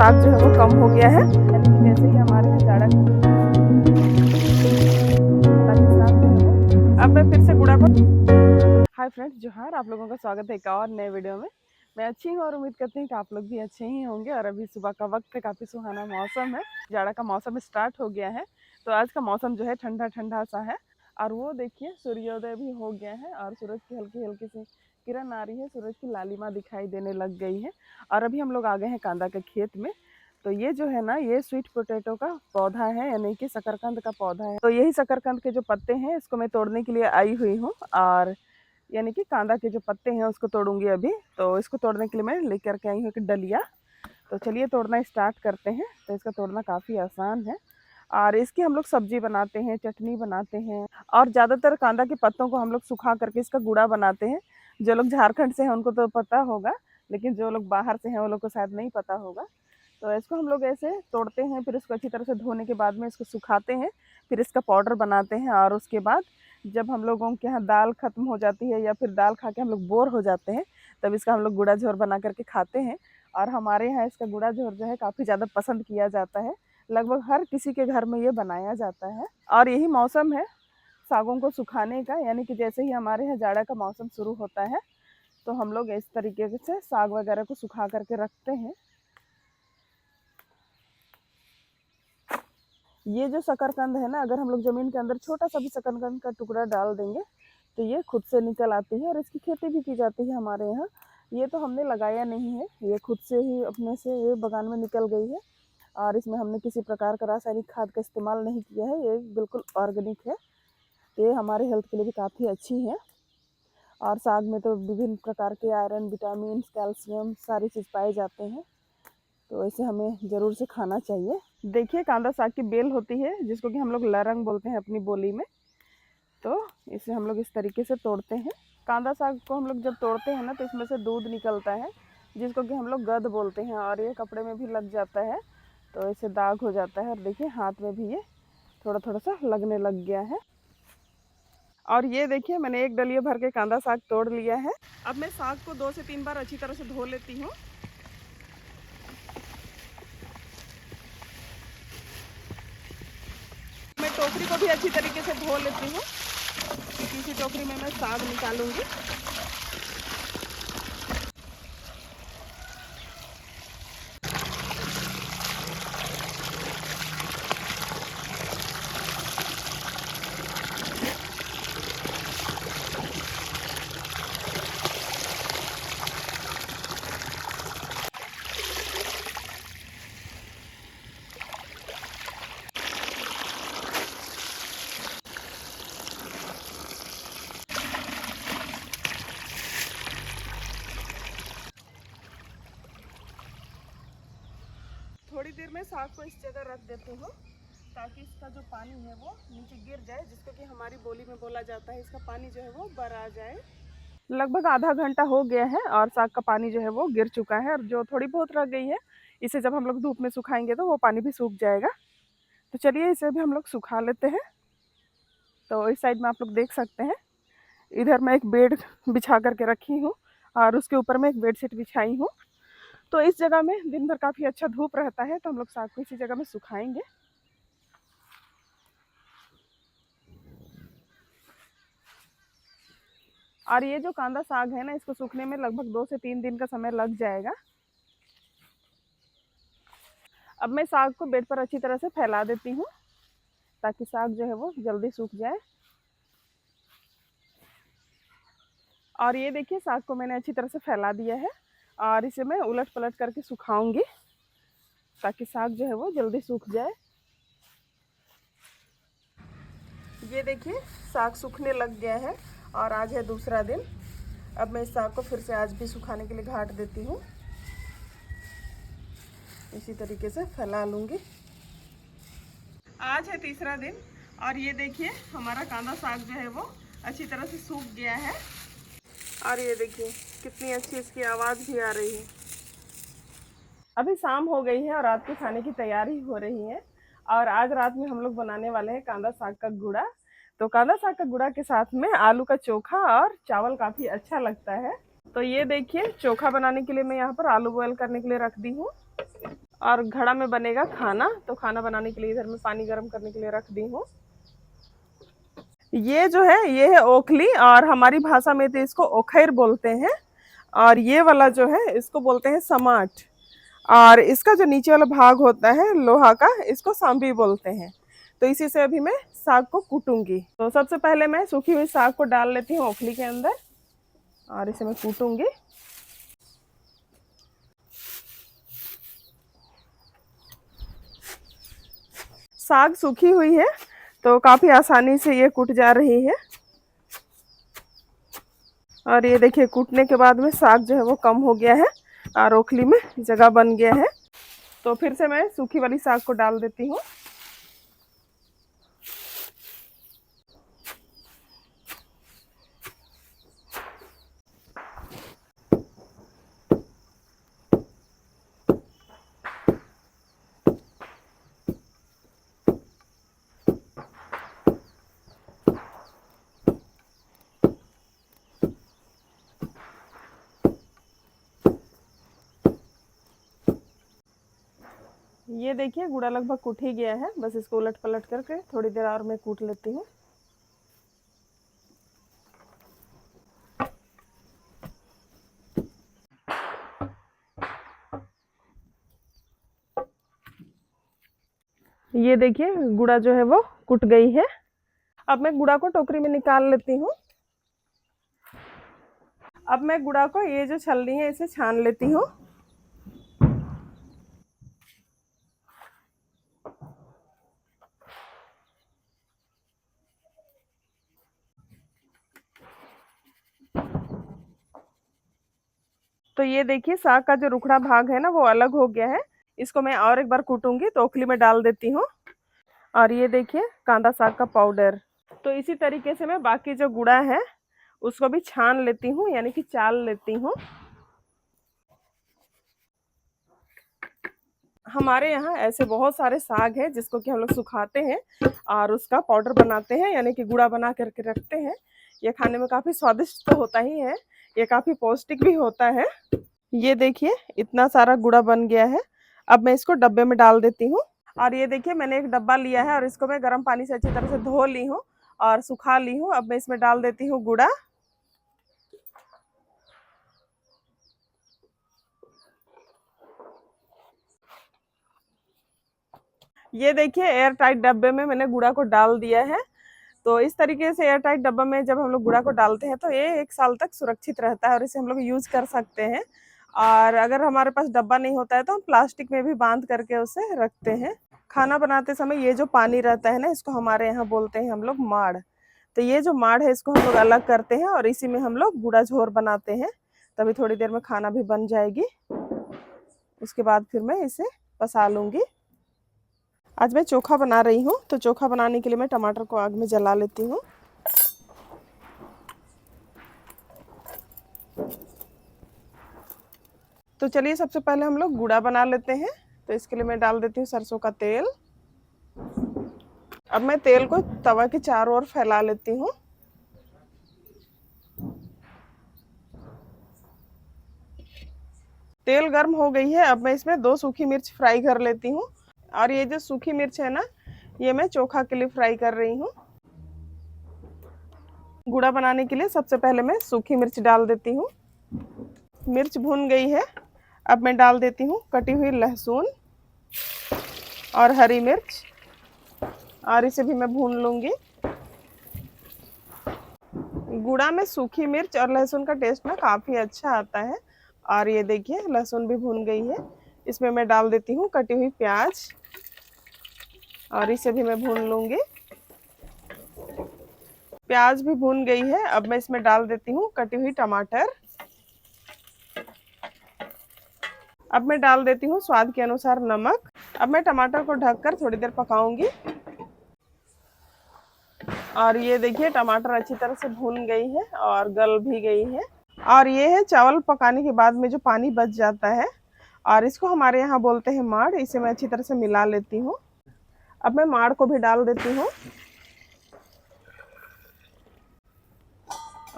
साग जो है वो कम हो गया है, यानी कि जैसे ही हमारे यहाँ जाड़ा ताकि साग जो है वो अब मैं फिर से गुड़ा को। हाय फ्रेंड्स, जोहार, आप लोगों का स्वागत है एक और नए वीडियो में। मैं अच्छी हूँ और उम्मीद करती हूँ कि आप लोग भी अच्छे ही होंगे। और अभी सुबह का वक्त है, काफ़ी सुहाना मौसम है, जाड़ा का मौसम स्टार्ट हो गया है। तो आज का मौसम जो है ठंडा ठंडा सा है। और वो देखिए सूर्योदय भी हो गया है और सूरज की हल्की हल्की सी किरण आ रही है, सूरज की लालिमा दिखाई देने लग गई है। और अभी हम लोग आ गए हैं कांदा के खेत में। तो ये जो है ना, ये स्वीट पोटैटो का पौधा है, यानी कि शकरकंद का पौधा है। तो यही शकरकंद के जो पत्ते हैं, इसको मैं तोड़ने के लिए आई हुई हूँ। और यानी कि कांदा के जो पत्ते हैं उसको तोड़ूंगी अभी। तो इसको तोड़ने के लिए मैं लेकर के आई हूँ एक डलिया। तो चलिए तोड़ना स्टार्ट करते हैं। तो इसका तोड़ना काफ़ी आसान है और इसकी हम लोग सब्जी बनाते हैं, चटनी बनाते हैं। और ज़्यादातर कांदा के पत्तों को हम लोग सुखा करके इसका गुड़ा बनाते हैं। जो लोग झारखंड से हैं उनको तो पता होगा, लेकिन जो लोग बाहर से हैं वो लोग को शायद नहीं पता होगा। तो इसको हम लोग ऐसे तोड़ते हैं, फिर इसको अच्छी तरह से धोने के बाद में इसको सुखाते हैं, फिर इसका पाउडर बनाते हैं। और उसके बाद जब हम लोगों के यहाँ दाल ख़त्म हो जाती है या फिर दाल खा के हम लोग बोर हो जाते हैं, तब इसका हम लोग गुड़ा झोर बना करके खाते हैं। और हमारे यहाँ इसका गुड़ा झोर जो है काफ़ी ज़्यादा पसंद किया जाता है। लगभग हर किसी के घर में ये बनाया जाता है। और यही मौसम है सागों को सुखाने का, यानी कि जैसे ही हमारे यहाँ जाड़ा का मौसम शुरू होता है तो हम लोग इस तरीके से साग वगैरह को सुखा करके रखते हैं। ये जो शकरकंद है ना, अगर हम लोग ज़मीन के अंदर छोटा सा भी शकरकंद का टुकड़ा डाल देंगे तो ये खुद से निकल आती है और इसकी खेती भी की जाती है हमारे यहाँ। ये तो हमने लगाया नहीं है, ये खुद से ही अपने से ये बगान में निकल गई है। और इसमें हमने किसी प्रकार का रासायनिक खाद का इस्तेमाल नहीं किया है, ये बिल्कुल ऑर्गेनिक है। ये हमारे हेल्थ के लिए भी काफ़ी अच्छी है। और साग में तो विभिन्न प्रकार के आयरन, विटामिन, कैल्शियम सारी चीज़ पाए जाते हैं। तो इसे हमें ज़रूर से खाना चाहिए। देखिए कांदा साग की बेल होती है, जिसको कि हम लोग लरंग बोलते हैं अपनी बोली में। तो इसे हम लोग इस तरीके से तोड़ते हैं। कांदा साग को हम लोग जब तोड़ते हैं ना, तो इसमें से दूध निकलता है, जिसको कि हम लोग गद बोलते हैं। और ये कपड़े में भी लग जाता है, तो इससे दाग हो जाता है। और देखिए हाथ में भी ये थोड़ा थोड़ा सा लगने लग गया है। और ये देखिए मैंने एक डलिया भर के कांदा साग तोड़ लिया है। अब मैं साग को 2 से 3 बार अच्छी तरह से धो लेती हूँ। मैं टोकरी को भी अच्छी तरीके से धो लेती हूँ। किसी टोकरी में मैं साग निकालूंगी। थोड़ी देर में साग को इस जगह रख देती हूँ, ताकि इसका जो पानी है वो नीचे गिर जाए, जिसको कि हमारी बोली में बोला जाता है इसका पानी जो है वो बर आ जाए। लगभग आधा घंटा हो गया है और साग का पानी जो है वो गिर चुका है। और जो थोड़ी बहुत रह गई है, इसे जब हम लोग धूप में सुखाएंगे तो वो पानी भी सूख जाएगा। तो चलिए इसे भी हम लोग सुखा लेते हैं। तो इस साइड में आप लोग देख सकते हैं, इधर मैं एक बेड बिछा करके रखी हूँ और उसके ऊपर मैं एक बेडशीट बिछाई हूँ। तो इस जगह में दिन भर काफ़ी अच्छा धूप रहता है, तो हम लोग साग को इसी जगह में सुखाएंगे। और ये जो कांदा साग है ना, इसको सूखने में लगभग 2 से 3 दिन का समय लग जाएगा। अब मैं साग को बेड पर अच्छी तरह से फैला देती हूँ, ताकि साग जो है वो जल्दी सूख जाए। और ये देखिए साग को मैंने अच्छी तरह से फैला दिया है और इसे मैं उलट पलट करके सुखाऊंगी, ताकि साग जो है वो जल्दी सूख जाए। ये देखिए साग सूखने लग गया है और आज है दूसरा दिन। अब मैं इस साग को फिर से आज भी सुखाने के लिए घाट देती हूँ। इसी तरीके से फैला लूँगी। आज है तीसरा दिन और ये देखिए हमारा कांदा साग जो है वो अच्छी तरह से सूख गया है। और ये देखिए कितनी अच्छी इसकी आवाज़ भी आ रही है। अभी शाम हो गई है और रात के खाने की तैयारी हो रही है। और आज रात में हम लोग बनाने वाले हैं कांदा साग का गुड़ा। तो कांदा साग का गुड़ा के साथ में आलू का चोखा और चावल काफ़ी अच्छा लगता है। तो ये देखिए चोखा बनाने के लिए मैं यहाँ पर आलू बॉयल करने के लिए रख दी हूँ। और घड़ा में बनेगा खाना। तो खाना बनाने के लिए इधर में पानी गर्म करने के लिए रख दी हूँ। ये जो है ये है ओखली, और हमारी भाषा में तो इसको ओखैर बोलते हैं। और ये वाला जो है इसको बोलते हैं समाट। और इसका जो नीचे वाला भाग होता है लोहा का, इसको सांबी बोलते हैं। तो इसी से अभी मैं साग को कूटूंगी। तो सबसे पहले मैं सूखी हुई साग को डाल लेती हूँ ओखली के अंदर, और इसे मैं कूटूंगी। साग सूखी हुई है तो काफी आसानी से ये कूट जा रही है। और ये देखिए कूटने के बाद में साग जो है वो कम हो गया है और ओखली में जगह बन गया है। तो फिर से मैं सूखी वाली साग को डाल देती हूँ। ये देखिए गुड़ा लगभग कूट ही गया है, बस इसको उलट पलट करके थोड़ी देर और मैं कूट लेती हूँ। ये देखिए गुड़ा जो है वो कुट गई है। अब मैं गुड़ा को टोकरी में निकाल लेती हूँ। अब मैं गुड़ा को ये जो छलनी है इसे छान लेती हूँ। तो ये देखिए साग का जो रुखड़ा भाग है ना वो अलग हो गया है। इसको मैं और एक बार कूटूंगी। तो ओखली में डाल देती हूँ। और ये देखिए कांदा साग का पाउडर। तो इसी तरीके से मैं बाकी जो गुड़ा है उसको भी छान लेती हूँ, यानी कि चाल लेती हूँ। हमारे यहाँ ऐसे बहुत सारे साग हैं जिसको कि हम लोग सुखाते हैं और उसका पाउडर बनाते हैं, यानी कि गुड़ा बना करके रखते हैं। ये खाने में काफी स्वादिष्ट तो होता ही है, ये काफी पौष्टिक भी होता है। ये देखिए इतना सारा गुड़ा बन गया है। अब मैं इसको डब्बे में डाल देती हूँ। और ये देखिए मैंने एक डब्बा लिया है और इसको मैं गर्म पानी से अच्छी तरह से धो ली हूँ और सुखा ली हूँ। अब मैं इसमें डाल देती हूँ गुड़ा। ये देखिए एयर टाइट डब्बे में मैंने गुड़ा को डाल दिया है। तो इस तरीके से एयर टाइट डब्बा में जब हम लोग गुड़ा को डालते हैं तो ये 1 साल तक सुरक्षित रहता है और इसे हम लोग यूज कर सकते हैं। और अगर हमारे पास डब्बा नहीं होता है तो हम प्लास्टिक में भी बांध करके उसे रखते हैं। खाना बनाते समय ये जो पानी रहता है ना, इसको हमारे यहाँ बोलते हैं हम लोग माड़। तो ये जो माड़ है इसको हम लोग अलग करते हैं और इसी में हम लोग गुड़ा झोर बनाते हैं। तभी थोड़ी देर में खाना भी बन जाएगी। उसके बाद फिर मैं इसे पसा लूंगी। आज मैं चोखा बना रही हूँ। तो चोखा बनाने के लिए मैं टमाटर को आग में जला लेती हूँ। तो चलिए सबसे पहले हम लोग गुड़ा बना लेते हैं। तो इसके लिए मैं डाल देती हूँ सरसों का तेल। अब मैं तेल को तवा के चारों ओर फैला लेती हूँ। तेल गर्म हो गई है। अब मैं इसमें 2 सूखी मिर्च फ्राई कर लेती हूँ। और ये जो सूखी मिर्च है ना, ये मैं चोखा के लिए फ्राई कर रही हूँ। गुड़ा बनाने के लिए सबसे पहले मैं सूखी मिर्च डाल देती हूँ। मिर्च भून गई है। अब मैं डाल देती हूँ कटी हुई लहसुन और हरी मिर्च, और इसे भी मैं भून लूंगी। गुड़ा में सूखी मिर्च और लहसुन का टेस्ट ना काफी अच्छा आता है। और ये देखिए लहसुन भी भून गई है। इसमें मैं डाल देती हूँ कटी हुई प्याज, और इसे भी मैं भून लूंगी। प्याज भी भून गई है। अब मैं इसमें डाल देती हूँ कटी हुई टमाटर। अब मैं डाल देती हूँ स्वाद के अनुसार नमक। अब मैं टमाटर को ढककर थोड़ी देर पकाऊंगी। और ये देखिए टमाटर अच्छी तरह से भून गई है और गल भी गई है। और ये है चावल पकाने के बाद में जो पानी बच जाता है, और इसको हमारे यहाँ बोलते हैं माड़। इसे मैं अच्छी तरह से मिला लेती हूँ। अब मैं माड़ को भी डाल देती हूँ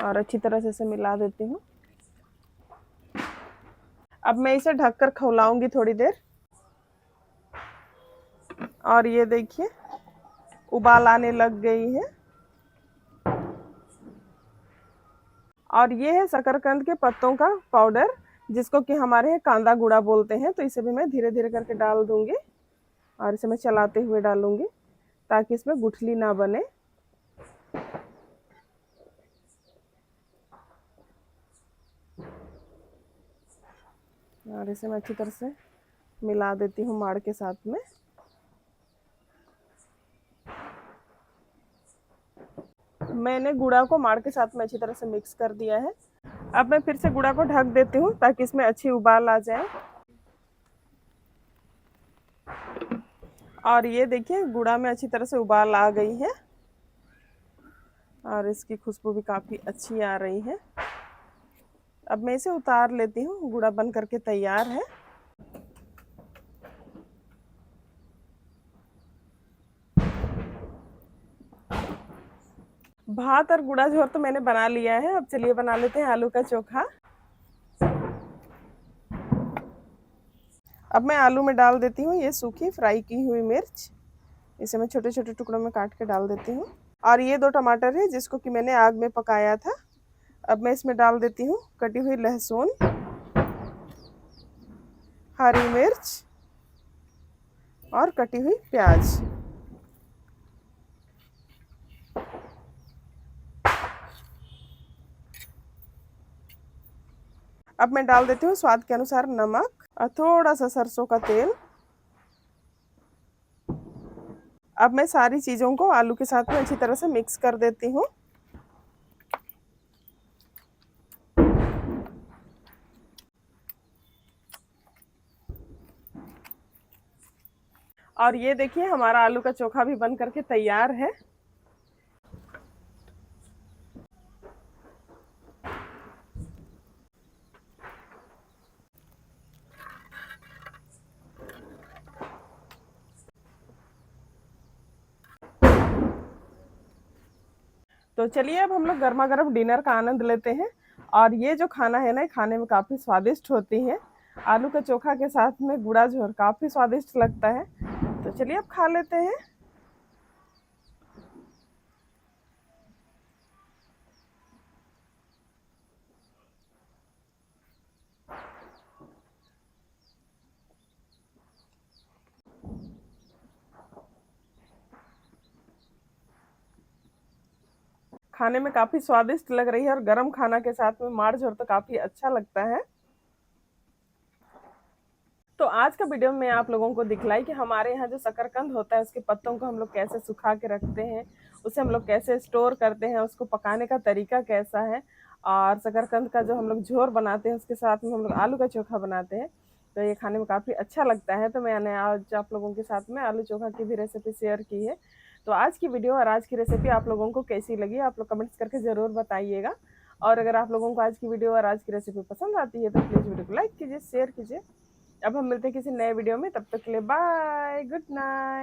और अच्छी तरह से इसे मिला देती हूँ। अब मैं इसे ढककर खौलाऊंगी थोड़ी देर। और ये देखिए उबाल आने लग गई है। और ये है शकरकंद के पत्तों का पाउडर, जिसको कि हमारे यहाँ कांदा गुड़ा बोलते हैं। तो इसे भी मैं धीरे धीरे करके डाल दूंगी और इसे मैं चलाते हुए डालूंगी ताकि इसमें गुठली ना बने। और इसे मैं अच्छी तरह से मिला देती हूँ माड़ के साथ में। मैंने गुड़ा को माड़ के साथ में अच्छी तरह से मिक्स कर दिया है। अब मैं फिर से गुड़ा को ढक देती हूँ ताकि इसमें अच्छी उबाल आ जाए। और ये देखिए गुड़ा में अच्छी तरह से उबाल आ गई है और इसकी खुशबू भी काफ़ी अच्छी आ रही है। अब मैं इसे उतार लेती हूँ, गुड़ा बन करके तैयार है। भात और गुड़ा झोर तो मैंने बना लिया है। अब चलिए बना लेते हैं आलू का चोखा। अब मैं आलू में डाल देती हूँ ये सूखी फ्राई की हुई मिर्च। इसे मैं छोटे छोटे टुकड़ों में काट के डाल देती हूँ। और ये 2 टमाटर है जिसको कि मैंने आग में पकाया था। अब मैं इसमें डाल देती हूँ कटी हुई लहसुन, हरी मिर्च और कटी हुई प्याज। अब मैं डाल देती हूँ स्वाद के अनुसार नमक और थोड़ा सा सरसों का तेल। अब मैं सारी चीज़ों को आलू के साथ में अच्छी तरह से मिक्स कर देती हूँ। और ये देखिए हमारा आलू का चोखा भी बन करके तैयार है। तो चलिए अब हम लोग गर्मा गर्म डिनर का आनंद लेते हैं। और ये जो खाना है ना, खाने में काफ़ी स्वादिष्ट होती है। आलू का चोखा के साथ में गुड़ा झोर काफ़ी स्वादिष्ट लगता है। तो चलिए अब खा लेते हैं। खाने में काफ़ी स्वादिष्ट लग रही है और गरम खाना के साथ में माड़ झोर तो काफ़ी अच्छा लगता है। तो आज का वीडियो में आप लोगों को दिखलाई कि हमारे यहाँ जो शकरकंद होता है उसके पत्तों को हम लोग कैसे सुखा के रखते हैं, उसे हम लोग कैसे स्टोर करते हैं, उसको पकाने का तरीका कैसा है। और शकरकंद का जो हम लोग झोर बनाते हैं उसके साथ में हम लोग आलू का चोखा बनाते हैं। तो ये खाने में काफ़ी अच्छा लगता है। तो मैंने आज आप लोगों के साथ में आलू चोखा की भी रेसिपी शेयर की है। तो आज की वीडियो और आज की रेसिपी आप लोगों को कैसी लगी आप लोग कमेंट्स करके ज़रूर बताइएगा। और अगर आप लोगों को आज की वीडियो और आज की रेसिपी पसंद आती है तो प्लीज़ वीडियो को लाइक कीजिए, शेयर कीजिए। अब हम मिलते हैं किसी नए वीडियो में, तब तक के लिए बाय, गुड नाइट।